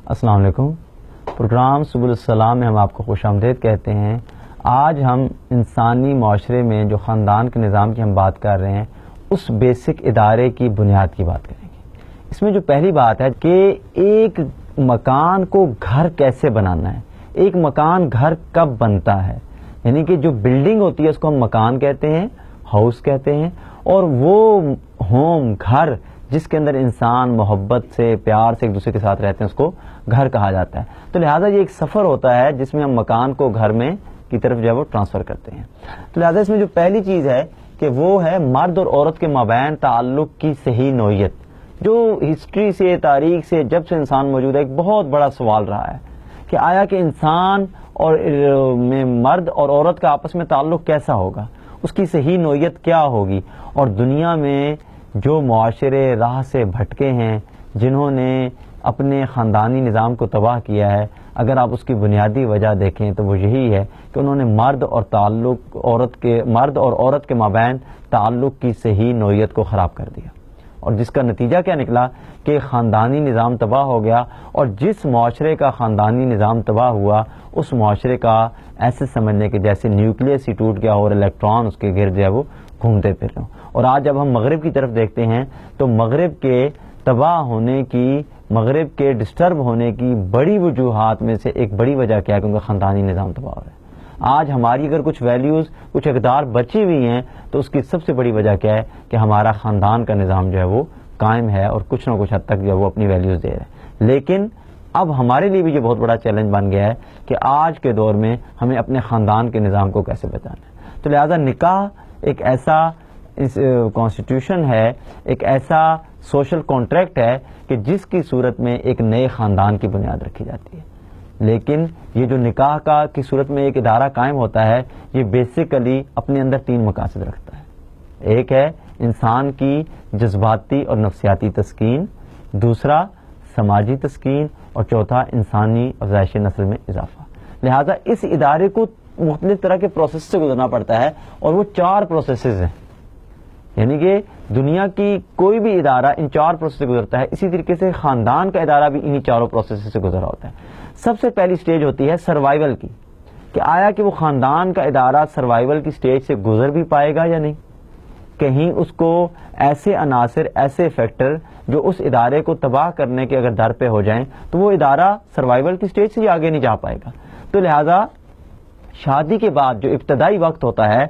السلام علیکم. پروگرام سبل السلام میں ہم آپ کو خوش آمدید کہتے ہیں. آج ہم انسانی معاشرے میں جو خاندان کے نظام کی ہم بات کر رہے ہیں اس بیسک ادارے کی بنیاد کی بات کریں گے. اس میں جو پہلی بات ہے کہ ایک مکان کو گھر کیسے بنانا ہے, ایک مکان گھر کب بنتا ہے, یعنی کہ جو بلڈنگ ہوتی ہے اس کو ہم مکان کہتے ہیں, ہاؤس کہتے ہیں, اور وہ ہوم گھر جس کے اندر انسان محبت سے پیار سے ایک دوسرے کے ساتھ رہتے ہیں اس کو گھر کہا جاتا ہے. تو لہٰذا یہ ایک سفر ہوتا ہے جس میں ہم مکان کو گھر میں کی طرف جو ہے وہ ٹرانسفر کرتے ہیں. تو لہٰذا اس میں جو پہلی چیز ہے کہ وہ ہے مرد اور عورت کے مابین تعلق کی صحیح نوعیت, جو ہسٹری سے تاریخ سے جب سے انسان موجود ہے ایک بہت بڑا سوال رہا ہے کہ آیا کہ انسان اور میں مرد اور عورت کا آپس میں تعلق کیسا ہوگا, اس کی صحیح نوعیت کیا ہوگی. اور دنیا میں جو معاشرے راہ سے بھٹکے ہیں, جنہوں نے اپنے خاندانی نظام کو تباہ کیا ہے, اگر آپ اس کی بنیادی وجہ دیکھیں تو وہ یہی ہے کہ انہوں نے مرد اور عورت کے مابین تعلق کی صحیح نوعیت کو خراب کر دیا. اور جس کا نتیجہ کیا نکلا کہ خاندانی نظام تباہ ہو گیا, اور جس معاشرے کا خاندانی نظام تباہ ہوا اس معاشرے کا ایسے سمجھنے کہ جیسے نیوکلیس ہی ٹوٹ گیا اور الیکٹران اس کے گرد جو ہے وہ گھومتے پھر رہے ہوں. اور آج جب ہم مغرب کی طرف دیکھتے ہیں تو مغرب کے تباہ ہونے کی, مغرب کے ڈسٹرب ہونے کی بڑی وجوہات میں سے ایک بڑی وجہ کیا ہے کہ ان کا خاندانی نظام تباہ ہو رہا ہے. آج ہماری اگر کچھ ویلیوز کچھ اقدار بچی ہوئی ہیں تو اس کی سب سے بڑی وجہ کیا ہے کہ ہمارا خاندان کا نظام جو ہے وہ قائم ہے اور کچھ نہ کچھ حد تک جو ہے وہ اپنی ویلیوز دے رہے ہیں. لیکن اب ہمارے لیے بھی یہ بہت بڑا چیلنج بن گیا ہے کہ آج کے دور میں ہمیں اپنے خاندان کے نظام کو کیسے بچانا ہے. تو لہذا نکاح ایک ایسا کانسٹیٹیوشن ہے, ایک ایسا سوشل کانٹریکٹ ہے کہ جس کی صورت میں ایک نئے خاندان کی بنیاد رکھی جاتی ہے. لیکن یہ جو نکاح کی صورت میں ایک ادارہ قائم ہوتا ہے یہ بیسیکلی اپنے اندر 3 مقاصد رکھتا ہے. ایک ہے انسان کی جذباتی اور نفسیاتی تسکین, دوسرا سماجی تسکین, اور چوتھا انسانی افزائش نسل میں اضافہ. لہذا اس ادارے کو مختلف طرح کے پروسیس سے گزرنا پڑتا ہے, اور وہ 4 پروسیسز ہیں. یعنی کہ دنیا کی کوئی بھی ادارہ ان 4 پروسیس سے گزرتا ہے. اسی طریقے سے خاندان کا ادارہ بھی انہی 4 پروسیس سے گزرا ہوتا ہے. سب سے پہلی سٹیج ہوتی ہے سروائیول کی, کہ آیا کہ وہ خاندان کا ادارہ سروائیول کی سٹیج سے گزر بھی پائے گا یا نہیں. کہیں اس کو ایسے عناصر, ایسے فیکٹر جو اس ادارے کو تباہ کرنے کے اگر در پہ ہو جائیں تو وہ ادارہ سروائیول کی سٹیج سے ہی آگے نہیں جا پائے گا. تو لہذا شادی کے بعد جو ابتدائی وقت ہوتا ہے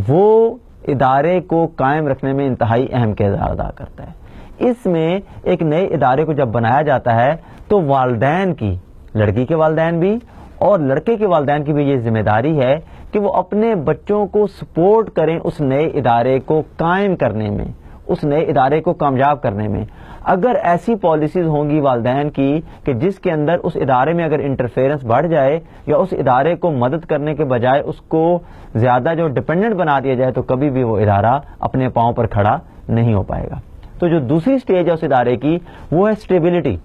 وہ ادارے کو قائم رکھنے میں انتہائی اہم کردار ادا کرتا ہے. اس میں ایک نئے ادارے کو جب بنایا جاتا ہے تو والدین کی, لڑکی کے والدین بھی اور لڑکے کے والدین کی بھی یہ ذمہ داری ہے کہ وہ اپنے بچوں کو سپورٹ کریں اس نئے ادارے کو قائم کرنے میں, اس نئے ادارے کو کامیاب کرنے میں. اگر ایسی پالیسیز ہوں گی والدین کی کہ جس کے اندر اس ادارے میں اگر انٹرفیئرنس بڑھ جائے یا اس ادارے کو مدد کرنے کے بجائے اس کو زیادہ جو ڈپینڈنٹ بنا دیا جائے تو کبھی بھی وہ ادارہ اپنے پاؤں پر کھڑا نہیں ہو پائے گا. تو جو دوسری سٹیج ہے اس ادارے کی وہ ہے اسٹیبلٹی,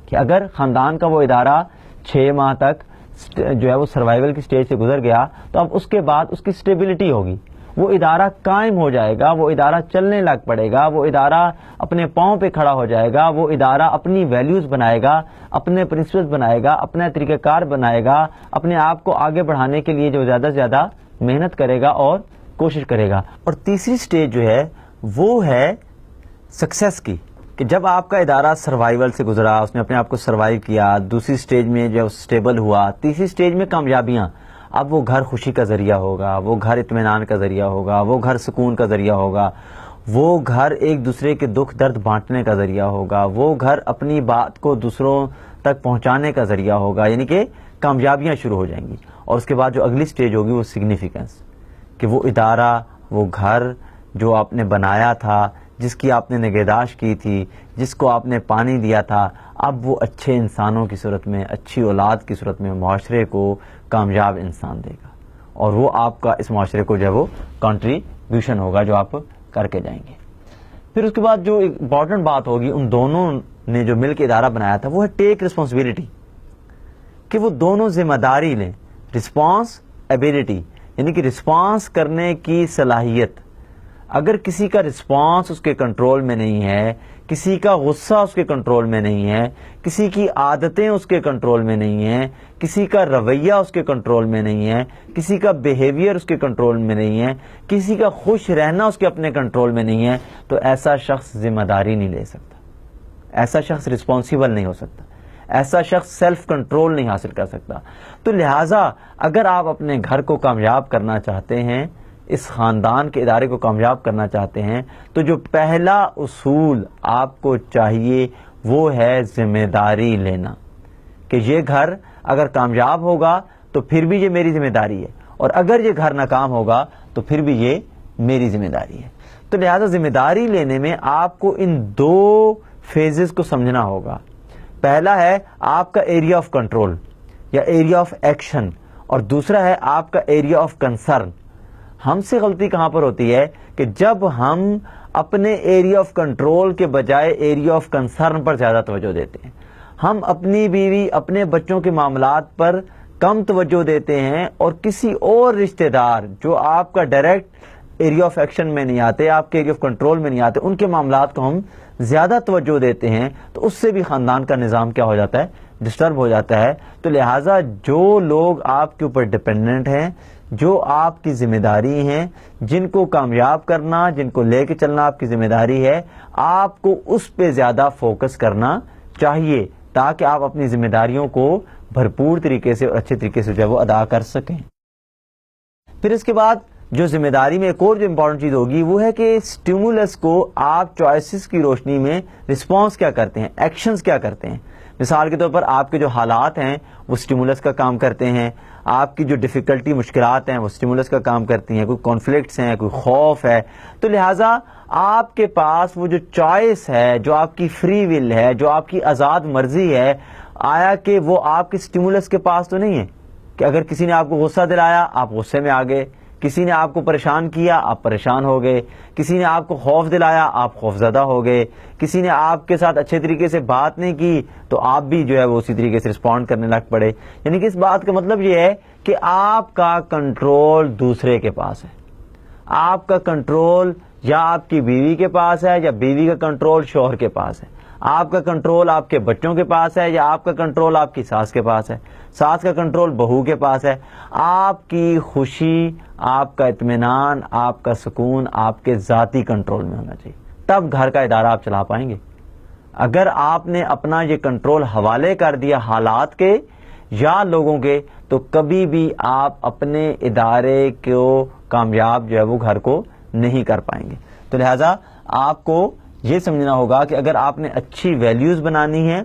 کہ اگر خاندان کا وہ ادارہ 6 ماہ تک جو ہے وہ سروائیول کی سٹیج سے گزر گیا تو اب اس کے بعد اس کی اسٹیبلٹی ہوگی, وہ ادارہ قائم ہو جائے گا, وہ ادارہ چلنے لگ پڑے گا, وہ ادارہ اپنے پاؤں پہ کھڑا ہو جائے گا, وہ ادارہ اپنی ویلیوز بنائے گا, اپنے پرنسپلز بنائے گا, اپنا طریقہ کار بنائے گا, اپنے آپ کو آگے بڑھانے کے لیے جو زیادہ سے زیادہ محنت کرے گا اور کوشش کرے گا. اور تیسری سٹیج جو ہے وہ ہے سکسیس کی, کہ جب آپ کا ادارہ سروائیول سے گزرا, اس نے اپنے آپ کو سروائیو کیا, دوسری سٹیج میں جو سٹیبل ہوا, تیسری سٹیج میں کامیابیاں, اب وہ گھر خوشی کا ذریعہ ہوگا, وہ گھر اطمینان کا ذریعہ ہوگا, وہ گھر سکون کا ذریعہ ہوگا, وہ گھر ایک دوسرے کے دکھ درد بانٹنے کا ذریعہ ہوگا, وہ گھر اپنی بات کو دوسروں تک پہنچانے کا ذریعہ ہوگا. یعنی کہ کامیابیاں شروع ہو جائیں گی. اور اس کے بعد جو اگلی سٹیج ہوگی وہ سگنیفیکنس, کہ وہ ادارہ, وہ گھر جو آپ نے بنایا تھا, جس کی آپ نے نگہداشت کی تھی, جس کو آپ نے پانی دیا تھا, اب وہ اچھے انسانوں کی صورت میں, اچھی اولاد کی صورت میں معاشرے کو کامیاب انسان دے گا, اور وہ آپ کا اس معاشرے کو جو ہے وہ کنٹریبیوشن ہوگا جو آپ کر کے جائیں گے. پھر اس کے بعد جو امپورٹنٹ بات ہوگی ان دونوں نے جو مل کے ادارہ بنایا تھا وہ ہے ٹیک رسپانسبلٹی, کہ وہ دونوں ذمہ داری لیں. رسپانس ایبلٹی یعنی کہ رسپانس کرنے کی صلاحیت. اگر کسی کا رسپانس اس کے کنٹرول میں نہیں ہے، کسی کا غصہ اس کے کنٹرول میں نہیں ہے، کسی کی عادتیں اس کے کنٹرول میں نہیں ہیں، کسی کا رویہ اس کے کنٹرول میں نہیں ہے، کسی کا بیہیویئر اس کے کنٹرول میں نہیں ہے، کسی کا خوش رہنا اس کے اپنے کنٹرول میں نہیں ہے، تو ایسا شخص ذمہ داری نہیں لے سکتا، ایسا شخص رسپانسیبل نہیں ہو سکتا، ایسا شخص سیلف کنٹرول نہیں حاصل کر سکتا۔ تو لہٰذا اگر آپ اپنے گھر کو کامیاب کرنا چاہتے ہیں، اس خاندان کے ادارے کو کامیاب کرنا چاہتے ہیں، تو جو پہلا اصول آپ کو چاہیے وہ ہے ذمہ داری لینا، کہ یہ گھر اگر کامیاب ہوگا تو پھر بھی یہ میری ذمہ داری ہے، اور اگر یہ گھر ناکام ہوگا تو پھر بھی یہ میری ذمہ داری ہے۔ تو لہذا ذمہ داری لینے میں آپ کو ان دو فیزز کو سمجھنا ہوگا۔ پہلا ہے آپ کا ایریا آف کنٹرول یا ایریا آف ایکشن، اور دوسرا ہے آپ کا ایریا آف کنسرن۔ ہم سے غلطی کہاں پر ہوتی ہے کہ جب ہم اپنے ایریا آف کنٹرول کے بجائے ایریا آف کنسرن پر زیادہ توجہ دیتے ہیں، ہم اپنی بیوی اپنے بچوں کے معاملات پر کم توجہ دیتے ہیں، اور کسی اور رشتہ دار جو آپ کا ڈائریکٹ ایریا آف ایکشن میں نہیں آتے، آپ کے ایریا آف کنٹرول میں نہیں آتے، ان کے معاملات کو ہم زیادہ توجہ دیتے ہیں، تو اس سے بھی خاندان کا نظام کیا ہو جاتا ہے؟ ڈسٹرب ہو جاتا ہے۔ تو لہٰذا جو لوگ آپ کے اوپر ڈپینڈنٹ ہیں، جو آپ کی ذمہ داری ہیں، جن کو کامیاب کرنا، جن کو لے کے چلنا آپ کی ذمہ داری ہے، آپ کو اس پہ زیادہ فوکس کرنا چاہیے تاکہ آپ اپنی ذمہ داریوں کو بھرپور طریقے سے اور اچھے طریقے سے جو ہے وہ ادا کر سکیں۔ پھر اس کے بعد جو ذمہ داری میں ایک اور جو امپورٹنٹ چیز ہوگی وہ ہے کہ اسٹیمولس کو آپ چوائسز کی روشنی میں رسپانس کیا کرتے ہیں، ایکشنز کیا کرتے ہیں۔ مثال کے طور پر آپ کے جو حالات ہیں وہ اسٹیمولس کا کام کرتے ہیں، آپ کی جو ڈیفیکلٹی مشکلات ہیں وہ اسٹیمولس کا کام کرتی ہیں، کوئی کانفلکٹس ہیں، کوئی خوف ہے، تو لہٰذا آپ کے پاس وہ جو چوائس ہے، جو آپ کی فری ول ہے، جو آپ کی آزاد مرضی ہے، آیا کہ وہ آپ کے اسٹیمولس کے پاس تو نہیں ہے کہ اگر کسی نے آپ کو غصہ دلایا آپ غصے میں آ گئے، کسی نے آپ کو پریشان کیا آپ پریشان ہو گئے، کسی نے آپ کو خوف دلایا آپ خوف زدہ ہو گئے، کسی نے آپ کے ساتھ اچھے طریقے سے بات نہیں کی تو آپ بھی جو ہے وہ اسی طریقے سے رسپونڈ کرنے لگ پڑے۔ یعنی کہ اس بات کا مطلب یہ ہے کہ آپ کا کنٹرول دوسرے کے پاس ہے، آپ کا کنٹرول یا آپ کی بیوی کے پاس ہے یا بیوی کا کنٹرول شوہر کے پاس ہے، آپ کا کنٹرول آپ کے بچوں کے پاس ہے یا آپ کا کنٹرول آپ کی ساس کے پاس ہے، ساس کا کنٹرول بہو کے پاس ہے۔ آپ کی خوشی، آپ کا اطمینان، آپ کا سکون آپ کے ذاتی کنٹرول میں ہونا چاہیے، تب گھر کا ادارہ آپ چلا پائیں گے۔ اگر آپ نے اپنا یہ کنٹرول حوالے کر دیا حالات کے یا لوگوں کے، تو کبھی بھی آپ اپنے ادارے کو کامیاب جو ہے وہ گھر کو نہیں کر پائیں گے۔ تو لہٰذا آپ کو یہ سمجھنا ہوگا کہ اگر آپ نے اچھی ویلیوز بنانی ہے،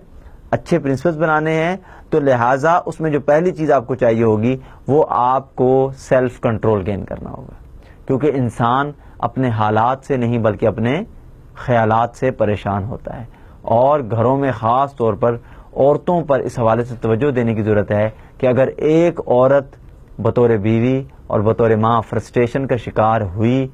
اچھے پرنسپلز بنانے ہیں، تو لہٰذا اس میں جو پہلی چیز آپ کو چاہیے ہوگی وہ آپ کو سیلف کنٹرول گین کرنا ہوگا، کیونکہ انسان اپنے حالات سے نہیں بلکہ اپنے خیالات سے پریشان ہوتا ہے، اور گھروں میں خاص طور پر عورتوں پر اس حوالے سے توجہ دینے کی ضرورت ہے کہ اگر ایک عورت بطور بیوی اور بطور ماں فرسٹریشن کا شکار ہوئی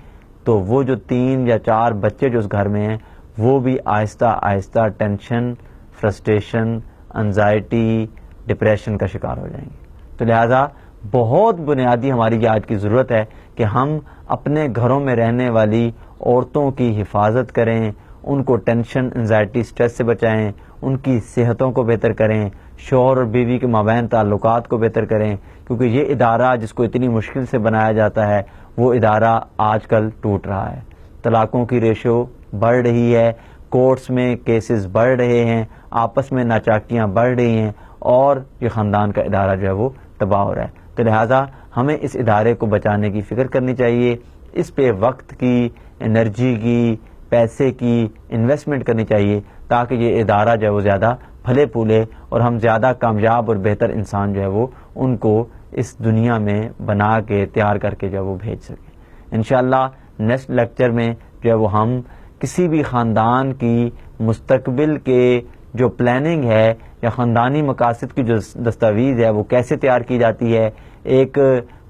تو وہ جو 3 یا 4 بچے جو اس گھر میں ہیں وہ بھی آہستہ آہستہ ٹینشن، فرسٹریشن، انزائٹی، ڈپریشن کا شکار ہو جائیں گے۔ تو لہٰذا بہت بنیادی ہماری یہ آج کی ضرورت ہے کہ ہم اپنے گھروں میں رہنے والی عورتوں کی حفاظت کریں، ان کو ٹینشن، انزائٹی، سٹریس سے بچائیں، ان کی صحتوں کو بہتر کریں، شوہر اور بیوی کے مابین تعلقات کو بہتر کریں، کیونکہ یہ ادارہ جس کو اتنی مشکل سے بنایا جاتا ہے وہ ادارہ آج کل ٹوٹ رہا ہے۔ طلاقوں کی ریشو بڑھ رہی ہے، کورٹس میں کیسز بڑھ رہے ہیں، آپس میں ناچاکیاں بڑھ رہی ہیں، اور یہ خاندان کا ادارہ جو ہے وہ تباہ ہو رہا ہے۔ تو لہٰذا ہمیں اس ادارے کو بچانے کی فکر کرنی چاہیے، اس پہ وقت کی، انرجی کی، پیسے کی انویسٹمنٹ کرنی چاہیے تاکہ یہ ادارہ جو ہے وہ زیادہ پھلے پھولے اور ہم زیادہ کامیاب اور بہتر انسان جو ہے وہ ان کو اس دنیا میں بنا کے تیار کر کے جو ہے وہ بھیج سکیں۔ انشاءاللہ نیکسٹ لیکچر میں جو ہے وہ ہم کسی بھی خاندان کی مستقبل کے جو پلاننگ ہے یا خاندانی مقاصد کی جو دستاویز ہے وہ کیسے تیار کی جاتی ہے، ایک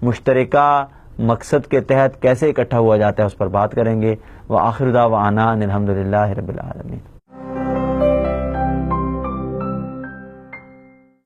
مشترکہ مقصد کے تحت کیسے اکٹھا ہوا جاتا ہے اس پر بات کریں گے۔ وآخر دعوانا ان الحمدللہ رب العالمین۔